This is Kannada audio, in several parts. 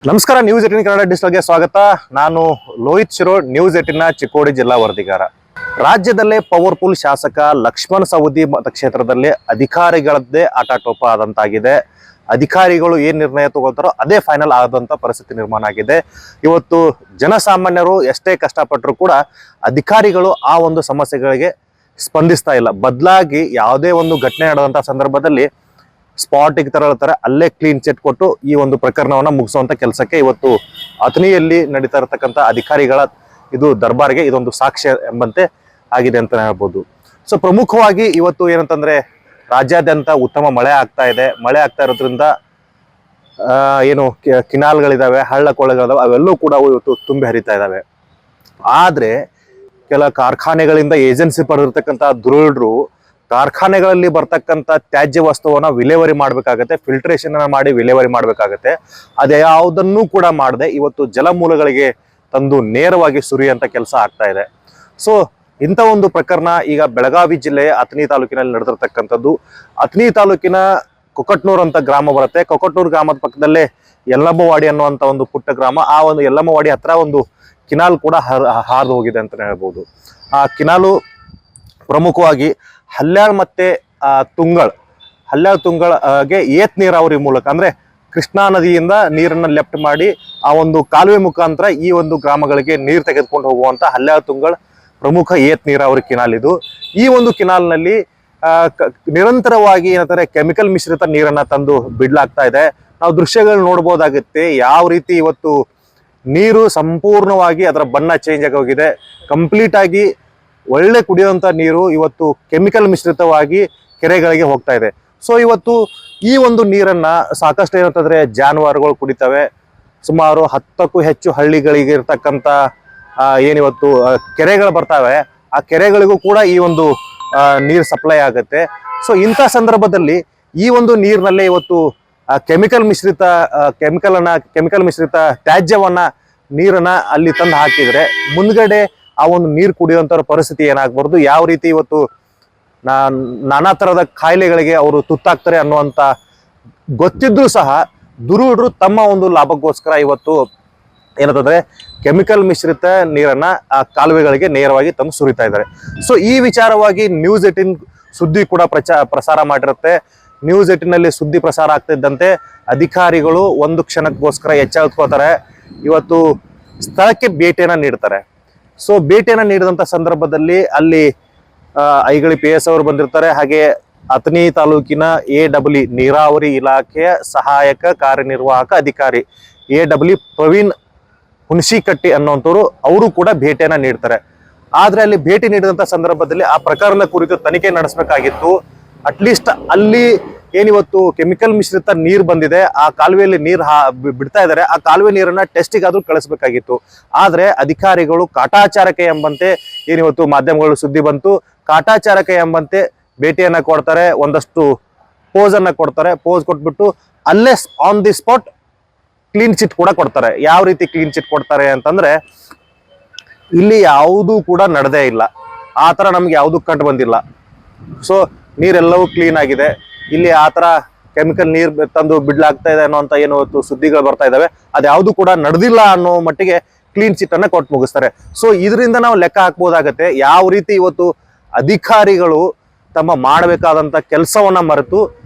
ನಮಸ್ಕಾರ. ನ್ಯೂಸ್ 18 ಕನ್ನಡ ಡಿಜಿಟಲ್ಗೆ ಸ್ವಾಗತ. ನಾನು ಲೋಹಿತ್ ಶಿರೋಡ್, ನ್ಯೂಸ್ 18ನ ಚಿಕ್ಕೋಡಿ ಜಿಲ್ಲಾ ವರದಿಗಾರ. ರಾಜ್ಯದಲ್ಲೇ ಪವರ್ಫುಲ್ ಶಾಸಕ ಲಕ್ಷ್ಮಣ ಸವದಿ ಮತಕ್ಷೇತ್ರದಲ್ಲಿ ಅಧಿಕಾರಿಗಳದ್ದೇ ಆಟಾಟೋಪ ಆದಂತಾಗಿದೆ. ಅಧಿಕಾರಿಗಳು ಏನ್ ನಿರ್ಣಯ ತಗೊಳ್ತಾರೋ ಅದೇ ಫೈನಲ್ ಆದಂತ ಪರಿಸ್ಥಿತಿ ನಿರ್ಮಾಣ ಆಗಿದೆ. ಇವತ್ತು ಜನಸಾಮಾನ್ಯರು ಎಷ್ಟೇ ಕಷ್ಟಪಟ್ಟರು ಕೂಡ ಅಧಿಕಾರಿಗಳು ಆ ಒಂದು ಸಮಸ್ಯೆಗಳಿಗೆ ಸ್ಪಂದಿಸ್ತಾ ಇಲ್ಲ. ಬದಲಾಗಿ ಯಾವುದೇ ಒಂದು ಘಟನೆ ನಡೆದಂತ ಸಂದರ್ಭದಲ್ಲಿ ಸ್ಪಾಟಿಗೆ ತೆರಳುತ್ತಾರೆ, ಅಲ್ಲೇ ಕ್ಲೀನ್ ಚಿಟ್ ಕೊಟ್ಟು ಈ ಒಂದು ಪ್ರಕರಣವನ್ನ ಮುಗಿಸುವಂತ ಕೆಲಸಕ್ಕೆ ಇವತ್ತು ಅಥಣಿಯಲ್ಲಿ ನಡೀತಾ ಇರತಕ್ಕಂತ ಅಧಿಕಾರಿಗಳ ಇದು ದರ್ಬಾರ್ಗೆ ಇದೊಂದು ಸಾಕ್ಷ್ಯ ಎಂಬಂತೆ ಆಗಿದೆ ಅಂತ ಹೇಳ್ಬೋದು. ಸೊ ಪ್ರಮುಖವಾಗಿ ಇವತ್ತು ಏನಂತಂದ್ರೆ ರಾಜ್ಯಾದ್ಯಂತ ಉತ್ತಮ ಮಳೆ ಆಗ್ತಾ ಇದೆ. ಮಳೆ ಆಗ್ತಾ ಇರೋದ್ರಿಂದ ಏನು ಕಿನಾಲ್ಗಳಿದಾವೆ, ಹಳ್ಳ ಕೊಳ್ಳಗಳಿದಾವೆ, ಅವೆಲ್ಲೂ ಕೂಡ ಇವತ್ತು ತುಂಬಿ ಹರಿತಾ ಇದಾವೆ. ಆದ್ರೆ ಕೆಲ ಕಾರ್ಖಾನೆಗಳಿಂದ ಏಜೆನ್ಸಿ ಪಡೆದಿರ್ತಕ್ಕಂಥ ದುರುಳರು ಕಾರ್ಖಾನೆಗಳಲ್ಲಿ ಬರ್ತಕ್ಕಂಥ ತ್ಯಾಜ್ಯ ವಸ್ತುವನ್ನ ವಿಲೇವಾರಿ ಮಾಡ್ಬೇಕಾಗತ್ತೆ, ಫಿಲ್ಟ್ರೇಷನ್ ಮಾಡಿ ವಿಲೇವಾರಿ ಮಾಡ್ಬೇಕಾಗತ್ತೆ. ಅದೇ ಯಾವುದನ್ನೂ ಕೂಡ ಮಾಡದೆ ಇವತ್ತು ಜಲಮೂಲಗಳಿಗೆ ತಂದು ನೇರವಾಗಿ ಸುರಿಯುವಂತ ಕೆಲಸ ಆಗ್ತಾ ಇದೆ. ಸೊ ಇಂಥ ಒಂದು ಪ್ರಕರಣ ಈಗ ಬೆಳಗಾವಿ ಜಿಲ್ಲೆಯ ಅಥಣಿ ತಾಲೂಕಿನಲ್ಲಿ ನಡೆದಿರ್ತಕ್ಕಂಥದ್ದು. ಅಥಣಿ ತಾಲೂಕಿನ ಕೊಕಟ್ನೂರ್ ಅಂತ ಗ್ರಾಮ ಬರುತ್ತೆ. ಕೊಕಟ್ನೂರ್ ಗ್ರಾಮದ ಪಕ್ಕದಲ್ಲೇ ಯಲ್ಲಮ್ಮವಾಡಿ ಅನ್ನುವಂಥ ಒಂದು ಪುಟ್ಟ ಗ್ರಾಮ. ಆ ಒಂದು ಯಲ್ಲಮ್ಮವಾಡಿ ಹತ್ರ ಒಂದು ಕಿನಾಲ್ ಕೂಡ ಹಾದು ಹೋಗಿದೆ ಅಂತ ಹೇಳ್ಬೋದು. ಆ ಕಿನಾಲು ಪ್ರಮುಖವಾಗಿ ಹಲ್ಯಾಳ್ ಮತ್ತೆ ಹಲ್ಯಾಳ್ ತುಂಗಳಗೆ ಏತ್ ನೀರಾವರಿ ಮೂಲಕ ಅಂದ್ರೆ ಕೃಷ್ಣಾ ನದಿಯಿಂದ ನೀರನ್ನ ಲೆಫ್ಟ್ ಮಾಡಿ ಆ ಒಂದು ಕಾಲುವೆ ಮುಖಾಂತರ ಈ ಒಂದು ಗ್ರಾಮಗಳಿಗೆ ನೀರು ತೆಗೆದುಕೊಂಡು ಹೋಗುವಂತ ಹಲ್ಯಾಳ್ ತುಂಗಳ್ ಪ್ರಮುಖ ಏತ್ ನೀರಾವರಿ ಕಿನಾಲ್ ಇದು. ಈ ಒಂದು ಕಿನಾಲ್ನಲ್ಲಿ ನಿರಂತರವಾಗಿ ಏನಂತಾರೆ ಕೆಮಿಕಲ್ ಮಿಶ್ರಿತ ನೀರನ್ನ ತಂದು ಬಿಡ್ಲಾಗ್ತಾ ಇದೆ. ನಾವು ದೃಶ್ಯಗಳು ನೋಡ್ಬೋದಾಗುತ್ತೆ ಯಾವ ರೀತಿ ಇವತ್ತು ನೀರು ಸಂಪೂರ್ಣವಾಗಿ ಅದರ ಬಣ್ಣ ಚೇಂಜ್ ಆಗಿ ಹೋಗಿದೆ. ಕಂಪ್ಲೀಟ್ ಆಗಿ ಒಳ್ಳೆ ಕುಡಿಯುವಂತ ನೀರು ಇವತ್ತು ಕೆಮಿಕಲ್ ಮಿಶ್ರಿತವಾಗಿ ಕೆರೆಗಳಿಗೆ ಹೋಗ್ತಾ ಇದೆ. ಸೊ ಇವತ್ತು ಈ ಒಂದು ನೀರನ್ನ ಸಾಕಷ್ಟು ಏನಂತಂದ್ರೆ ಜಾನುವಾರುಗಳು ಕುಡಿತವೆ. ಸುಮಾರು 10ಕ್ಕೂ ಹೆಚ್ಚು ಹಳ್ಳಿಗಳಿಗೆ ಇರ್ತಕ್ಕಂಥ ಏನಿವತ್ತು ಕೆರೆಗಳು ಬರ್ತಾವೆ, ಆ ಕೆರೆಗಳಿಗೂ ಕೂಡ ಈ ಒಂದು ನೀರು ಸಪ್ಲೈ ಆಗುತ್ತೆ. ಸೊ ಇಂಥ ಸಂದರ್ಭದಲ್ಲಿ ಈ ಒಂದು ನೀರಿನಲ್ಲೇ ಇವತ್ತು ಕೆಮಿಕಲ್ ಮಿಶ್ರಿತ ತ್ಯಾಜ್ಯವನ್ನ ನೀರನ್ನ ಅಲ್ಲಿ ತಂದು ಹಾಕಿದ್ರೆ ಮುಂದ್ಗಡೆ ಆ ಒಂದು ನೀರು ಕುಡಿಯುವಂತ ಪರಿಸ್ಥಿತಿ ಏನಾಗಬಾರ್ದು, ಯಾವ ರೀತಿ ಇವತ್ತು ನಾನಾ ತರದ ಕಾಯಿಲೆಗಳಿಗೆ ಅವರು ತುತ್ತಾಗ್ತಾರೆ ಅನ್ನುವಂತ ಗೊತ್ತಿದ್ರು ಸಹ ದುರುಡರು ತಮ್ಮ ಒಂದು ಲಾಭಕ್ಕೋಸ್ಕರ ಇವತ್ತು ಏನಂತಂದ್ರೆ ಕೆಮಿಕಲ್ ಮಿಶ್ರಿತ ನೀರನ್ನ ಆ ಕಾಲುವೆಗಳಿಗೆ ನೇರವಾಗಿ ತಂದು ಸುರಿತಾ ಇದ್ದಾರೆ. ಸೊ ಈ ವಿಚಾರವಾಗಿ ನ್ಯೂಸ್ 18 ಸುದ್ದಿ ಕೂಡ ಪ್ರಸಾರ ಮಾಡಿರುತ್ತೆ. ನ್ಯೂಸ್ 18ನಲ್ಲಿ ಸುದ್ದಿ ಪ್ರಸಾರ ಆಗ್ತಿದ್ದಂತೆ ಅಧಿಕಾರಿಗಳು ಒಂದು ಕ್ಷಣಕ್ಕೋಸ್ಕರ ಎಚ್ಚೆತ್ಕೋತಾರೆ. ಇವತ್ತು ಸ್ಥಳಕ್ಕೆ ಭೇಟಿಯನ್ನ ನೀಡ್ತಾರೆ. ಸೊ ಭೇಟಿಯನ್ನ ನೀಡಿದಂತ ಸಂದರ್ಭದಲ್ಲಿ ಅಲ್ಲಿ ಐಗಳಿ PS ಅವರು ಬಂದಿರ್ತಾರೆ. ಹಾಗೆ ಅಥಣಿ ತಾಲೂಕಿನ AWE ನೀರಾವರಿ ಇಲಾಖೆಯ ಸಹಾಯಕ ಕಾರ್ಯನಿರ್ವಾಹಕ ಅಧಿಕಾರಿ AWE ಪ್ರವೀಣ್ ಹುಣಸಿಕಟ್ಟಿ ಅನ್ನುವಂಥವ್ರು ಅವರು ಕೂಡ ಭೇಟಿಯನ್ನ ನೀಡ್ತಾರೆ. ಆದ್ರೆ ಅಲ್ಲಿ ಭೇಟಿ ನೀಡಿದಂತ ಸಂದರ್ಭದಲ್ಲಿ ಆ ಪ್ರಕರಣದ ಕುರಿತು ತನಿಖೆ ನಡೆಸಬೇಕಾಗಿತ್ತು. ಅಟ್ಲೀಸ್ಟ್ ಅಲ್ಲಿ ಏನಿವತ್ತು ಕೆಮಿಕಲ್ ಮಿಶ್ರಿತ ನೀರು ಬಂದಿದೆ, ಆ ಕಾಲುವೆಯಲ್ಲಿ ನೀರು ಬಿಡ್ತಾ ಇದ್ದಾರೆ, ಆ ಕಾಲುವೆ ನೀರನ್ನ ಟೆಸ್ಟಿಗಾದ್ರೂ ಕಳಿಸ್ಬೇಕಾಗಿತ್ತು. ಆದ್ರೆ ಅಧಿಕಾರಿಗಳು ಕಾಟಾಚಾರಕ್ಕೆ ಎಂಬಂತೆ ಏನಿವತ್ತು ಮಾಧ್ಯಮಗಳು ಸುದ್ದಿ ಬಂತು, ಕಾಟಾಚಾರಕ್ಕೆ ಎಂಬಂತೆ ಭೇಟಿಯನ್ನ ಕೊಡ್ತಾರೆ, ಒಂದಷ್ಟು ಪೋಸ್ ಅನ್ನ ಕೊಡ್ತಾರೆ. ಪೋಸ್ ಕೊಟ್ಬಿಟ್ಟು ಅಲ್ಲೇ on the spot clean chit ಕೂಡ ಕೊಡ್ತಾರೆ. ಯಾವ ರೀತಿ ಕ್ಲೀನ್ ಚಿಟ್ ಕೊಡ್ತಾರೆ ಅಂತಂದ್ರೆ ಇಲ್ಲಿ ಯಾವುದೂ ಕೂಡ ನಡೆದೇ ಇಲ್ಲ, ಆ ತರ ನಮ್ಗೆ ಯಾವುದು ಕಂಡು ಬಂದಿಲ್ಲ. ಸೊ ನೀರೆಲ್ಲವೂ ಕ್ಲೀನ್ ಆಗಿದೆ. ಇಲ್ಲಿ ಆತರ ಕೆಮಿಕಲ್ ನೀರ್ ತಂದು ಬಿಡ್ಲಾಗ್ತಾ ಇದೆ ಅನ್ನೋಂತ ಏನು ಸುದ್ದಿಗಳು ಬರ್ತಾ ಇದಾವೆ, ಅದ್ಯಾವುದು ಕೂಡ ನಡೆದಿಲ್ಲ ಅನ್ನೋ ಮಟ್ಟಿಗೆ ಕ್ಲೀನ್ ಚಿಟ್ ಅನ್ನ ಕೊಟ್ಟು ಮುಗಿಸ್ತಾರೆ. ಸೊ ಇದರಿಂದ ನಾವು ಲೆಕ್ಕ ಹಾಕ್ಬೋದಾಗತ್ತೆ ಯಾವ ರೀತಿ ಇವತ್ತು ಅಧಿಕಾರಿಗಳು ತಮ್ಮ ಮಾಡಬೇಕಾದಂತ ಕೆಲಸವನ್ನ ಮರೆತು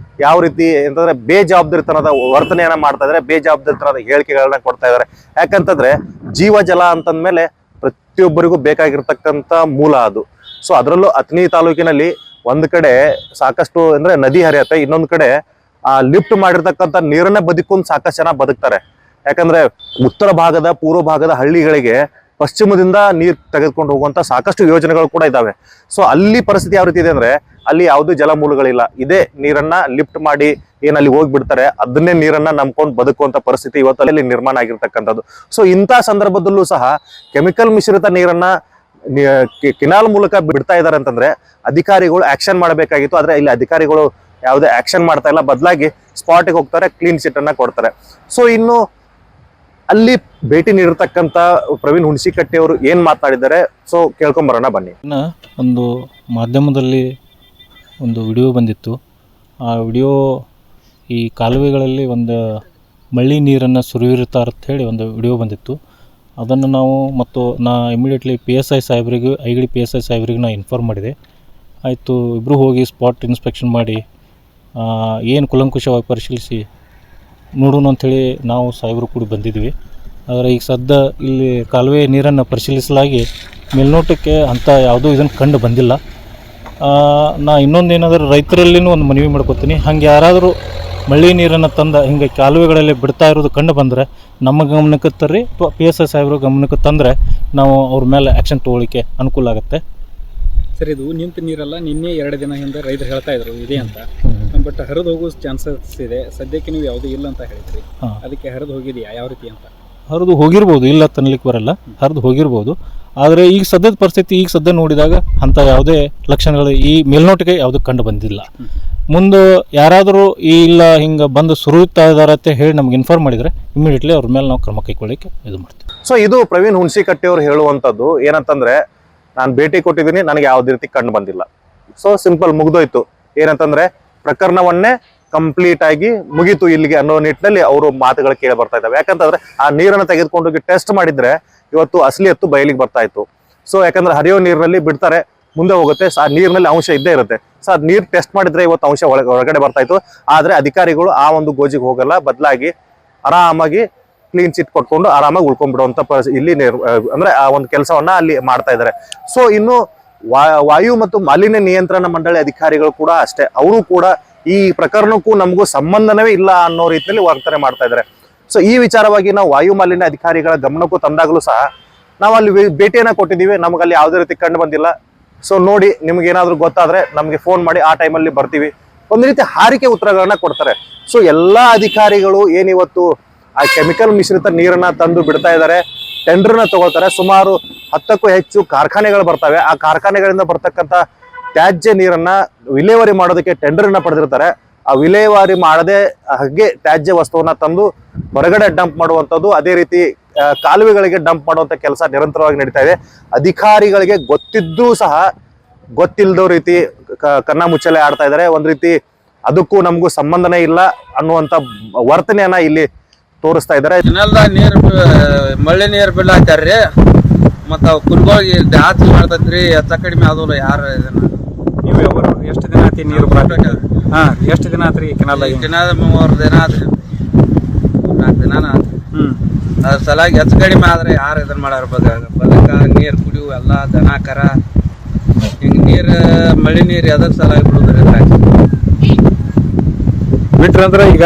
ಯಾವ ರೀತಿ ಅಂತಂದ್ರೆ ಬೇಜವಾಬ್ದಾರಿತನದ ವರ್ತನೆಯನ್ನ ಮಾಡ್ತಾ ಇದಾರೆ, ಬೇಜವಾಬ್ದಾರಿತನದ ಹೇಳಿಕೆಗಳನ್ನ ಕೊಡ್ತಾ ಇದಾರೆ. ಯಾಕಂತಂದ್ರೆ ಜೀವ ಜಲ ಅಂತಂದ್ಮೇಲೆ ಪ್ರತಿಯೊಬ್ಬರಿಗೂ ಬೇಕಾಗಿರ್ತಕ್ಕಂಥ ಮೂಲ ಅದು. ಸೊ ಅದರಲ್ಲೂ ಅಥಣಿ ತಾಲೂಕಿನಲ್ಲಿ ಒಂದ್ ಕಡೆ ಸಾಕಷ್ಟು ಅಂದ್ರೆ ನದಿ ಹರಿಯತ್ತೆ, ಇನ್ನೊಂದ್ ಕಡೆ ಲಿಫ್ಟ್ ಮಾಡಿರ್ತಕ್ಕಂಥ ನೀರನ್ನ ಬದುಕೊಂಡು ಸಾಕಷ್ಟು ಜನ ಬದುಕ್ತಾರೆ. ಯಾಕಂದ್ರೆ ಉತ್ತರ ಭಾಗದ ಪೂರ್ವ ಭಾಗದ ಹಳ್ಳಿಗಳಿಗೆ ಪಶ್ಚಿಮದಿಂದ ನೀರು ತೆಗೆದುಕೊಂಡು ಹೋಗುವಂತ ಸಾಕಷ್ಟು ಯೋಜನೆಗಳು ಕೂಡ ಇದಾವೆ. ಸೊ ಅಲ್ಲಿ ಪರಿಸ್ಥಿತಿ ಯಾವ ರೀತಿ ಇದೆ ಅಂದ್ರೆ ಅಲ್ಲಿ ಯಾವುದೇ ಜಲಮೂಲಗಳಿಲ್ಲ, ಇದೇ ನೀರನ್ನ ಲಿಫ್ಟ್ ಮಾಡಿ ಏನಲ್ಲಿ ಹೋಗ್ಬಿಡ್ತಾರೆ, ಅದನ್ನೇ ನೀರನ್ನ ನಂಬ್ಕೊಂಡು ಬದುಕುವಂತ ಪರಿಸ್ಥಿತಿ ಇವತ್ತು ಅಲ್ಲಿ ನಿರ್ಮಾಣ ಆಗಿರ್ತಕ್ಕಂಥದ್ದು. ಸೊ ಇಂಥ ಸಂದರ್ಭದಲ್ಲೂ ಸಹ ಕೆಮಿಕಲ್ ಮಿಶ್ರಿತ ನೀರನ್ನ ಕಿನಾಲ್ ಮೂಲಕ ಬಿಡ್ತಾ ಇದಾರೆ ಅಂತಂದ್ರೆ ಅಧಿಕಾರಿಗಳು ಆಕ್ಷನ್ ಮಾಡಬೇಕಾಗಿತ್ತು. ಆದ್ರೆ ಇಲ್ಲಿ ಅಧಿಕಾರಿಗಳು ಯಾವುದೇ ಆಕ್ಷನ್ ಮಾಡ್ತಾ ಇಲ್ಲ, ಬದಲಾಗಿ ಸ್ಪಾಟಿಗೆ ಹೋಗ್ತಾರೆ, ಕ್ಲೀನ್ ಚಿಟ್ ಅನ್ನ ಕೊಡ್ತಾರೆ. ಸೊ ಇನ್ನು ಅಲ್ಲಿ ಭೇಟಿ ನೀಡಿರ್ತಕ್ಕಂಥ ಪ್ರವೀಣ್ ಹುಣಸಿಕಟ್ಟಿ ಅವರು ಏನ್ ಮಾತನಾಡಿದ್ದಾರೆ, ಸೊ ಕೇಳ್ಕೊಂಬರೋಣ ಬನ್ನಿ. ಒಂದು ಮಾಧ್ಯಮದಲ್ಲಿ ಒಂದು ವಿಡಿಯೋ ಬಂದಿತ್ತು. ಆ ವಿಡಿಯೋ ಈ ಕಾಲುವೆಗಳಲ್ಲಿ ಒಂದು ಮಳ್ಳಿ ನೀರನ್ನು ಸುರಿಯುತ್ತಾರೆ ಅಂತ ಹೇಳಿ ಒಂದು ವಿಡಿಯೋ ಬಂದಿತ್ತು. ಅದನ್ನು ನಾವು ಮತ್ತು ನಾ ಇಮಿಡಿಯೇಟ್ಲಿ PSI ಸಾಹೇಬ್ರಿಗೂ ಐಗಡಿ PSI ಸಾಹೇಬ್ರಿಗೂ ನಾನು ಇನ್ಫಾರ್ಮ್ ಮಾಡಿದೆ. ಆಯಿತು, ಇಬ್ಬರು ಹೋಗಿ ಸ್ಪಾಟ್ ಇನ್ಸ್ಪೆಕ್ಷನ್ ಮಾಡಿ ಏನು ಕುಲಂಕುಷವಾಗಿ ಪರಿಶೀಲಿಸಿ ನೋಡೋಣ ಅಂಥೇಳಿ ನಾವು ಸಾಹೇಬರು ಕೂಡ ಬಂದಿದ್ವಿ. ಆದರೆ ಈಗ ಸದ್ಯ ಇಲ್ಲಿ ಕಾಲುವೆ ನೀರನ್ನು ಪರಿಶೀಲಿಸಲಾಗಿ ಮೇಲ್ನೋಟಕ್ಕೆ ಅಂಥ ಯಾವುದೂ ಇದನ್ನು ಕಂಡು ಬಂದಿಲ್ಲ. ನಾ ಇನ್ನೊಂದು ಏನಾದರೂ ರೈತರಲ್ಲಿನೂ ಒಂದು ಮನವಿ ಮಾಡ್ಕೊತೀನಿ, ಹಂಗೆ ಯಾರಾದರೂ ಮಳ್ಳಿ ನೀರನ್ನು ತಂದ ಹಿಂಗೆ ಕಾಲುವೆಗಳಲ್ಲಿ ಬಿಡ್ತಾ ಇರೋದು ಕಂಡು ಬಂದರೆ ನಮ್ಮ ಗಮನಕ್ಕೆ ತರ್ರಿ, PSI ಸಾಹೇಬ್ರ ಗಮನಕ್ಕೆ ತಂದರೆ ನಾವು ಅವ್ರ ಮೇಲೆ ಆ್ಯಕ್ಷನ್ ತೊಗೊಳಿಕ್ಕೆ ಅನುಕೂಲ ಆಗುತ್ತೆ. ಸರ್, ಇದು ನಿಂತ ನೀರಲ್ಲ, ನಿನ್ನೆ 2 ದಿನ ಹಿಂದೆ ರೈತರು ಹೇಳ್ತಾ ಇದ್ರು ಇದೆ ಅಂತ. ಬಟ್ ಹರಿದು ಹೋಗೋ ಚಾನ್ಸಸ್ ಇದೆ. ಸದ್ಯಕ್ಕೆ ನೀವು ಯಾವುದೂ ಇಲ್ಲ ಅಂತ ಹೇಳಿದ್ರಿ, ಅದಕ್ಕೆ ಹರಿದು ಹೋಗಿದೆಯಾ ಯಾವ ರೀತಿ ಅಂತ? ಹರಿದು ಹೋಗಿರ್ಬೋದು, ಇಲ್ಲ ತನ್ನಲಿಕ್ಕೆ ಬರಲ್ಲ, ಹರಿದು ಹೋಗಿರ್ಬೋದು. ಆದರೆ ಈಗ ಸದ್ಯದ ಪರಿಸ್ಥಿತಿ ಈಗ ಸದ್ಯ ನೋಡಿದಾಗ ಅಂಥ ಯಾವುದೇ ಲಕ್ಷಣಗಳು ಈ ಮೇಲ್ನೋಟಿಗೆ ಯಾವುದೂ ಕಂಡು ಬಂದಿಲ್ಲ. ಮುಂದೆ ಯಾರಾದರೂ ಇಲ್ಲ ಹಿಂಗೆ ಬಂದು ಸುರಿಯುತ್ತಾ ಇದ್ದಾರೆ ಅಂತ ಹೇಳಿ ನಮ್ಗೆ ಇನ್ಫಾರ್ಮ್ ಮಾಡಿದರೆ ಇಮಿಡಿಯೇಟ್ಲಿ ಅವ್ರ ಮೇಲೆ ನಾವು ಕ್ರಮ ಕೈಗೊಳ್ಳಿಕ್ಕೆ ಇದು ಮಾಡ್ತೀವಿ. ಸೊ ಇದು ಪ್ರವೀಣ್ ಹುಣಸಿಕಟ್ಟಿ ಅವರು ಹೇಳುವಂಥದ್ದು ಏನಂತಂದ್ರೆ, ನಾನು ಭೇಟಿ ಕೊಟ್ಟಿದ್ದೀನಿ, ನನಗೆ ಯಾವುದೇ ರೀತಿ ಕಂಡು ಬಂದಿಲ್ಲ. ಸೊ ಸಿಂಪಲ್, ಮುಗ್ದೋಯ್ತು. ಏನಂತಂದ್ರೆ ಪ್ರಕರಣವನ್ನೇ ಕಂಪ್ಲೀಟ್ ಆಗಿ ಮುಗೀತು ಇಲ್ಲಿಗೆ ಅನ್ನೋ ನಿಟ್ಟಿನಲ್ಲಿ ಅವರು ಮಾತುಗಳು ಕೇಳಿ ಬರ್ತಾ ಇದ್ದಾವೆ. ಯಾಕಂತಂದ್ರೆ ಆ ನೀರನ್ನು ತೆಗೆದುಕೊಂಡೋಗಿ ಟೆಸ್ಟ್ ಮಾಡಿದ್ರೆ ಇವತ್ತು ಅಸಲಿ ಎತ್ತು ಬಯಲಿಗೆ ಬರ್ತಾ ಇತ್ತು. ಸೊ ಯಾಕಂದ್ರೆ ಹರಿಯೋ ನೀರಿನಲ್ಲಿ ಬಿಡ್ತಾರೆ, ಮುಂದೆ ಹೋಗುತ್ತೆ, ಆ ನೀರಿನಲ್ಲಿ ಅಂಶ ಇದ್ದೇ ಇರುತ್ತೆ. ಸೊ ಅದು ನೀರು ಟೆಸ್ಟ್ ಮಾಡಿದ್ರೆ ಇವತ್ತು ಅಂಶ ಹೊರಗಡೆ ಬರ್ತಾ ಇತ್ತು. ಆದ್ರೆ ಅಧಿಕಾರಿಗಳು ಆ ಒಂದು ಗೋಜಿಗೆ ಹೋಗಲ್ಲ, ಬದಲಾಗಿ ಆರಾಮಾಗಿ ಕ್ಲೀನ್ ಚಿಟ್ ಕೊಟ್ಕೊಂಡು ಆರಾಮಾಗಿ ಉಳ್ಕೊಂಡ್ಬಿಡುವಂತ ಇಲ್ಲಿ ಅಂದ್ರೆ ಆ ಒಂದು ಕೆಲಸವನ್ನ ಅಲ್ಲಿ ಮಾಡ್ತಾ ಇದ್ದಾರೆ. ಸೊ ಇನ್ನು ವಾಯು ಮತ್ತು ಮಾಲಿನ್ಯ ನಿಯಂತ್ರಣ ಮಂಡಳಿ ಅಧಿಕಾರಿಗಳು ಕೂಡ ಅಷ್ಟೇ, ಅವರು ಕೂಡ ಈ ಪ್ರಕರಣಕ್ಕೂ ನಮಗೂ ಸಂಬಂಧವೇ ಇಲ್ಲ ಅನ್ನೋ ರೀತಿಯಲ್ಲಿ ವರ್ತನೆ ಮಾಡ್ತಾ ಇದ್ದಾರೆ. ಸೊ ಈ ವಿಚಾರವಾಗಿ ನಾವು ವಾಯು ಮಾಲಿನ್ಯ ಅಧಿಕಾರಿಗಳ ಗಮನಕ್ಕೂ ತಂದಾಗಲೂ ಸಹ ನಾವು ಅಲ್ಲಿ ಭೇಟಿಯನ್ನ ಕೊಟ್ಟಿದ್ದೀವಿ, ನಮಗಲ್ಲಿ ಯಾವುದೇ ರೀತಿ ಕಂಡು ಬಂದಿಲ್ಲ. ಸೊ ನೋಡಿ, ನಿಮ್ಗೆ ಏನಾದ್ರು ಗೊತ್ತಾದ್ರೆ ನಮಗೆ ಫೋನ್ ಮಾಡಿ, ಆ ಟೈಮಲ್ಲಿ ಬರ್ತೀವಿ. ಒಂದು ರೀತಿ ಹಾರಿಕೆ ಉತ್ತರಗಳನ್ನ ಕೊಡ್ತಾರೆ. ಸೊ ಎಲ್ಲಾ ಅಧಿಕಾರಿಗಳು ಏನಿವತ್ತು ಆ ಕೆಮಿಕಲ್ ಮಿಶ್ರಿತ ನೀರನ್ನ ತಂದು ಬಿಡ್ತಾ ಇದ್ದಾರೆ, ಟೆಂಡರ್ನ ತಗೊಳ್ತಾರೆ. ಸುಮಾರು 10ಕ್ಕೂ ಹೆಚ್ಚು ಕಾರ್ಖಾನೆಗಳು ಬರ್ತವೆ. ಆ ಕಾರ್ಖಾನೆಗಳಿಂದ ಬರ್ತಕ್ಕಂಥ ತ್ಯಾಜ್ಯ ನೀರನ್ನ ವಿಲೇವಾರಿ ಮಾಡೋದಕ್ಕೆ ಟೆಂಡರ್ನ ಪಡೆದಿರ್ತಾರೆ. ಆ ವಿಲೇವಾರಿ ಮಾಡದೆ ಹಾಗೆ ತ್ಯಾಜ್ಯ ವಸ್ತುವನ್ನ ತಂದು ಹೊರಗಡೆ ಡಂಪ್ ಮಾಡುವಂಥದ್ದು, ಅದೇ ರೀತಿ ಕಾಲುವೆಗಳಿಗೆ ಡಂಪ್ ಮಾಡುವಂತ ಕೆಲಸ ನಿರಂತರವಾಗಿ ನಡೀತಾ ಇದೆ. ಅಧಿಕಾರಿಗಳಿಗೆ ಗೊತ್ತಿದ್ದೂ ಸಹ ಗೊತ್ತಿಲ್ಲದ ರೀತಿ ಕನ್ನ ಮುಚ್ಚಲೆ ಆಡ್ತಾ ಇದ್ದಾರೆ. ಒಂದ್ ರೀತಿ ಅದಕ್ಕೂ ನಮಗೂ ಸಂಬಂಧನೇ ಇಲ್ಲ ಅನ್ನುವಂತ ವರ್ತನೆಯನ್ನ ಇಲ್ಲಿ ತೋರಿಸ್ತಾ ಇದ್ದಾರೆ. ನೀರು ಮಳ್ಳಿ ನೀರು ಬಿಡ್ಲಾತಾರ್ರಿ, ಮತ್ತ ಕುರ್ಗೋಗಿ ಜಾಸ್ತಿ ಮಾಡ್ತೈತ್ರಿ, ಹೆಚ್ಚ ಕಡಿಮೆ ಆದಲ್ಲ. ಯಾರು ಇದನ್ನ ನೀವು ಎಷ್ಟು ದಿನ ಆತಿ ನೀರು ಎಷ್ಟು ದಿನ ಆತ್ರಿ ಕೆನಾಲ್? 3 ದಿನ ಆದ್ರಿ, 4 ದಿನ ಆತ್ರಿ. ಅದ್ರ ಸಲಾಗಿ ಹೆಚ್ಚು ಕಡಿಮೆ ಆದ್ರೆ ಯಾರು ಇದನ್ನ ಮಾಡಾರ? ಬದಕ ನೀರ್ ಕುಡಿಯು ಎಲ್ಲ ದನ ಕರ ಹಿಂಗ ನೀರ್ ಮಳಿ ನೀರ್ ಎದ್ರ ಸಲಾಗಿ ಬಿಡುದ್ರಿ ಬಿಟ್ರಂದ್ರ ಈಗ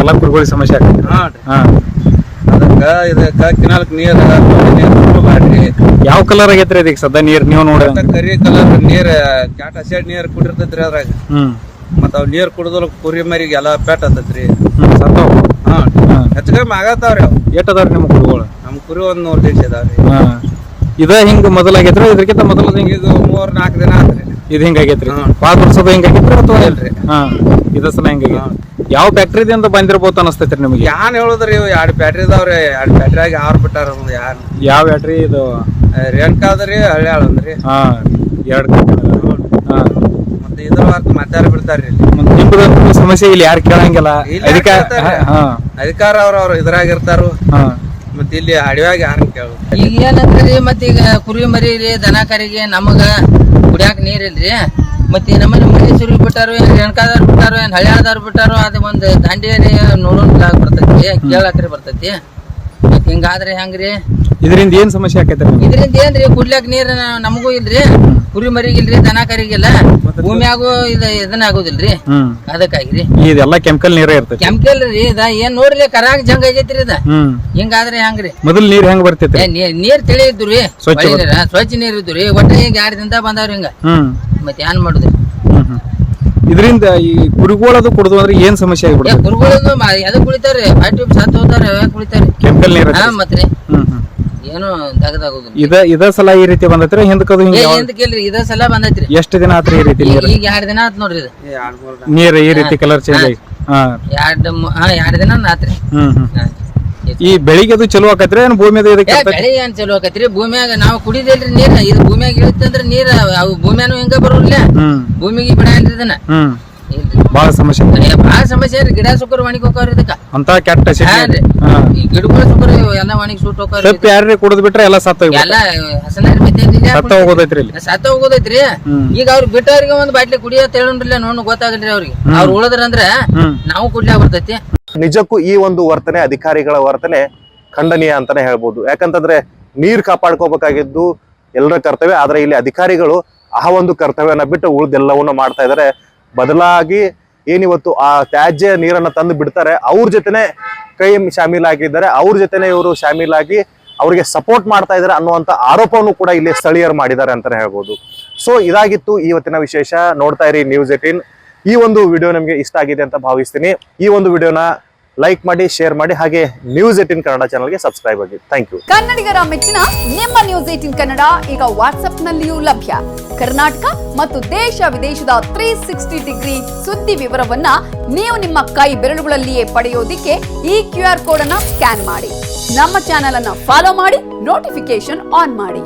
ಎಲ್ಲ ಕುರ್ಗೋಳಿ ಸಮಸ್ಯೆ ಆಗ್ತದೆ. ಅದಕ್ಕ ಕಿನಾಲ್ಕ್ ನೀರ್ ಮಾಡ್ರಿ. ಯಾವ ಕಲರ್ ಆಗೈತ್ರಿ ಅದಕ್ಕೆ ಸದ್ಯ ನೀರ್? ನೀವು ನೋಡ ಕರಿ ಕಲರ್ ನೀರ್, ಕ್ಯಾಟ್ ಹಸಿಡ್ ನೀರ್ ಕುಡಿರ್ತೈತ್ರಿ ಅದ್ರಾಗ. ಮತ್ತ ಅವ್ ನೀರ್ ಕುಡಿದ್ರ ಕುರಿ ಮರಿಗೆ ಎಲ್ಲಾ ಪೆಟ್ ಹತ್ತೈತ್ರಿ, ಹೆಚ್ಚು ಕಡಿಮೆ ಆಗತ್ತಾವ್ರಿ. ಅವ್ ಎಷ್ಟ್ ಅದಾವ್ರಿ ನಿಮ್ ಕುರಿಗಳು? ನಮ್ ಕುರಿ 100 ದಿವಸ ಇದಾವ್ರಿ. ಇದ ಹಿಂಗ ಮೊದಲಾಗೈತ್ರಿ? ಇದ್ರಕ್ಕಿಂತ ಮೊದಲ ಇದು 3-4 ದಿನ ಆತ್ರಿ ಇದು ಹಿಂಗಾಗೈತ್ರಿ. 5 ವರ್ಷದ ಹಿಂಗಾಗೈತ್ರಿ ಅಥವಾ ಇಲ್ರಿ? ಇದ ಸಲ ಹಿಂಗಾಗೈತಿ. ಯಾವ ಫ್ಯಾಕ್ಟ್ರಿದಿಂದ ಬಂದಿರ್ಬೋದು ಅನಸ್ತೈತ್ರಿ ನಿಮಗೆ? ಯಾನ್ ಹೇಳುದ್ರಿ, 2 ಫ್ಯಾಕ್ಟ್ರಿ ಇದಾವ್ರಿ. 2 ಫ್ಯಾಕ್ಟ್ರಿಯಾಗ 6 ಬಿಟ್ಟಾರ. ಯಾರು ಯಾವ ಫ್ಯಾಕ್ಟ್ರಿ ಇದು? ರೇಣುಕಾದ್ರಿ, ಹಳ್ಯಾಳ ಅಂದ್ರಿ. 2 ಮತ್ತೆ ಇದ್ರ ವಾರ್ತ ಮಾತಾಡ ಬಿಡ್ತಾರ್ರಿ. ನಿಮ್ದು ಸಮಸ್ಯೆ ಇಲ್ಲಿ ಯಾರು ಕೇಳಂಗಿಲ್ಲ, ಅಧಿಕಾರ ಅವ್ರ ಇದ್ರಾಗ ಇರ್ತಾರು. ಮತ್ತೆ ಇಲ್ಲಿ ಅಡವ್ಯಾಗ ಯಾರನ್ನ ಕೇಳು? ಈಗ ಏನಂದ್ರಿ, ಮತ್ತ ಈಗ ಕುರಿ ಮರಿ ರೀ, ದನ ಕರಿಗೆ ನಮಗ ಕುಡಿಯಾಕ ನೀರ್ ಇಲ್ರಿ. ಮತ್ತೆ ನಮ್ಮಲ್ಲಿ ಮಳಿ ಸುರಿ ಬಿಟ್ಟಾರು, ಏನ್ ರೇಣುಕಾದವ್ರು ಬಿಟ್ಟಾರು, ಏನ್ ಹಳ್ಯಾಳದವ್ರು ಬಿಟ್ಟಾರು, ಅದು ಒಂದ್ ದಂಡೇರಿ ನೋಡೋನ್ಲಾಗ ಬರ್ತೈತಿ, ಕೇಳಾಕ್ರಿ ಬರ್ತೈತಿ. ಮತ್ ಹಿಂಗಾದ್ರೆ ಹೆಂಗ್ರಿ? ಇದರಿಂದ ಏನ್ ಸಮಸ್ಯೆ ಆಕೈತ್ರಿ? ಇದರಿಂದ ಏನ್ರಿ, ಕುಡ್ಲಾಕ ನೀರ್ ನಮಗೂ ಇಲ್ರಿ, ಕುರಿ ಮರಿಗಿಲ್ರಿ, ದನ ಕರಿಗಿಲ್ಲ, ಭೂಮಿಯಾಗೂ ಇದನ್ನ ಆಗೋದಿಲ್ರಿ. ಅದಕ್ಕಾಗಿರಿ ಇದೆಲ್ಲ ಕೆಮಿಕಲ್ ನೀರೇ ಇರ್ತೈತಿ. ಕೆಮಿಕಲ್ ರೀ ಇದ. ಏನ್ ನೋಡ್ರಿ, ಕರಾಗ ಜಂಗ್ ಆಗೈತ್ರಿ ಇದ. ಹಿಂಗಾದ್ರೆ ಹೆಂಗ್ರಿ? ಮೊದಲ್ ನೀರ್ ಹೆಂಗ್ ಬರ್ತೈತಿ? ನೀರ್ ತಿಳಿ ಇದ್ದುರಿ, ಸ್ವಚ್ಛ ನೀರ್ ಇದ್ದುರಿ. ಒಟ್ಟ ಈಗ 2 ದಿನದ ಬಂದಾವ್ರಿ ಹಿಂಗ. ಮತ್ತೆ ಏನ್ ಮಾಡುದ್ರಿ? ಇದರಿಂದ ಈ ಕುರಿಗೋಳದು ಕುಡಿದು ಅಂದ್ರೆ ಏನ್ ಸಮಸ್ಯೆ ಆಗ್ಬಿಡುತ್ತೆ? ಕುರಿಗೋಳದು ಎದ ಕುಳಿತಾರ್ರಿ, ಟ್ಯೂಬ್ ಸತ್ ಹೋತಾರ, ಕುಳಿತಾರ್ರಿ ಕೆಮಿಕಲ್ ನೀರ್. ಮತ್ರಿ ಏನು ತಗದಾಗೋದಿಲ್ಲ. ಇದ ಸಲ ಈ ರೀತಿ ಬಂದೈತ್ರಿ? ಹಿಂದಕ್ಕದು ಹಿಂದಕ್ಕಿಲ್ರಿ, ಇದ ಸಲ ಬಂದೈತ್ರಿ. ಎಷ್ಟು ದಿನ ಆತ್ರಿ ಈ ರೀತಿ ನೀರ್? ಈಗ 2 ದಿನ ಆತ್ ನೋಡ್ರಿ ಇದು ನೀರ್ ಈ ರೀತಿ ಕಲರ್ ಚೇಂಜ್ ಆಗಿ. 2 ದಿನ ಆತ್ರಿ. ಈ ಬೆಳಿಗ್ಗೆ ಅದು ಚಲೋ ಆಕತ್ರಿ ಏನ್ ಭೂಮಿಯಾಗ? ಬೆಳಿ ಏನ್ ಚಲೋ ಆಕತ್ರಿ, ಭೂಮಿಯಾಗ ನಾವು ಕುಡಿದಿಲ್ರಿ ನೀರ್. ಇದು ಭೂಮಿಯಾಗ ಇಳಿತಂದ್ರ ನೀರ್ ಅವು ಭೂಮಿಯಾನು ಹಿಂಗ ಬರೋಲ್ಲ, ಭೂಮಿಗೆ ಬಿಡಲ್ರಿ ಇದನ್ನ. ಬಹಳ ಸಮಸ್ಯೆ ಬಾಳ ಸಮಸ್ಯೆ ರೀ. ಗಿಡ ಸುಕ್ಕರ್ ಒಣಗಿ ಹೋಗ್ತಾವ್ರಿ ಇದಕ್ಕ ಅಂತ ಕೆಟ್ಟ ಹಾನ್ರಿ. ಈ ಗಿಡಗಳು ಸುಕ್ಕರ್ ಎಲ್ಲ ಒಣಗಿ ಸುಟ್ಟು ಹೋಗ್ತಾವ್ರಿ. ತಪ್ಪಿ ಯಾರ್ರಿ ಕುಡಿದ್ ಬಿಟ್ರೆ ಎಲ್ಲ ಸತ್ತ ಎಲ್ಲ ಹಸನಾರಿ ಮತ್ತೆ ಸತ್ತ ಹೋಗೋದೈತ್ರಿ ಇಲ್ಲಿ. ಸತ್ತ ಹೋಗೋದೈತ್ರಿ. ಈಗ ಅವ್ರು ಬಿಟ್ಟವ್ರಿಗೆ ಒಂದ್ ಬಾಟ್ಲಿ ಕುಡಿಯೋ ತೇಳನ್ರಿಲ್ಲ ನೋಡ್ ಗೊತ್ತಾಗಲ್ರಿ ಅವ್ರಿಗೆ. ಅವ್ರು ಉಳದ್ರಂದ್ರ ನಾವು ಕುಡ್ಲಾಕ ಬರ್ತೈತಿ. ನಿಜಕ್ಕೂ ಈ ಒಂದು ವರ್ತನೆ ಅಧಿಕಾರಿಗಳ ವರ್ತನೆ ಖಂಡನೀಯ ಅಂತಾನೆ ಹೇಳ್ಬೋದು. ಯಾಕಂತಂದ್ರೆ ನೀರ್ ಕಾಪಾಡ್ಕೋಬೇಕಾಗಿದ್ದು ಎಲ್ಲರ ಕರ್ತವ್ಯ. ಆದ್ರೆ ಇಲ್ಲಿ ಅಧಿಕಾರಿಗಳು ಆ ಒಂದು ಕರ್ತವ್ಯನ ಬಿಟ್ಟು ಉಳಿದೆಲ್ಲವನ್ನು ಮಾಡ್ತಾ ಇದಾರೆ. ಬದಲಾಗಿ ಏನಿವತ್ತು ಆ ತ್ಯಾಜ್ಯ ನೀರನ್ನ ತಂದು ಬಿಡ್ತಾರೆ, ಅವ್ರ ಜೊತೆನೆ ಕೈ ಶಾಮೀಲಾಗಿದ್ದಾರೆ, ಅವ್ರ ಜೊತೆನೆ ಇವರು ಶಾಮೀಲಾಗಿ ಅವರಿಗೆ ಸಪೋರ್ಟ್ ಮಾಡ್ತಾ ಇದ್ದಾರೆ ಅನ್ನುವಂತ ಆರೋಪವನ್ನು ಕೂಡ ಇಲ್ಲಿ ಸ್ಥಳೀಯರು ಮಾಡಿದ್ದಾರೆ ಅಂತಾನೆ ಹೇಳ್ಬೋದು. ಸೊ ಇದಾಗಿತ್ತು ಇವತ್ತಿನ ವಿಶೇಷ. ನೋಡ್ತಾ ಇರಿ News18. ಈ ಒಂದು ವಿಡಿಯೋ ನಿಮಗೆ ಇಷ್ಟ ಆಗಿದೆ ಅಂತ ಭಾವಿಸ್ತೀನಿ. ಈ ಒಂದು ವಿಡಿಯೋನ ಲೈಕ್ ಮಾಡಿ, ಶೇರ್ ಮಾಡಿ, ಹಾಗೆ News18 ಕನ್ನಡ ಚಾನಲ್ಗೆ ಸಬ್ಸ್ಕ್ರೈಬ್ ಆಗಿ. Thank you. ಕನ್ನಡಿಗರ ಮೆಚ್ಚಿನ ನಿಮ್ಮ News18 ಕನ್ನಡ ಈಗ ವಾಟ್ಸ್ಆಪ್ನಲ್ಲಿಯೂ ಲಭ್ಯ. ಕರ್ನಾಟಕ ಮತ್ತು ದೇಶ ವಿದೇಶದ 360 ಡಿಗ್ರಿ ಸುದ್ದಿ ವಿವರವನ್ನ ನೀವು ನಿಮ್ಮ ಕೈ ಬೆರಳುಗಳಲ್ಲಿಯೇ ಪಡೆಯೋದಿಕ್ಕೆ ಈ QR ಕೋಡ್ ಅನ್ನ ಸ್ಕ್ಯಾನ್ ಮಾಡಿ. ನಮ್ಮ ಚಾನೆಲ್ ಅನ್ನ ಫಾಲೋ ಮಾಡಿ, ನೋಟಿಫಿಕೇಶನ್ ಆನ್ ಮಾಡಿ.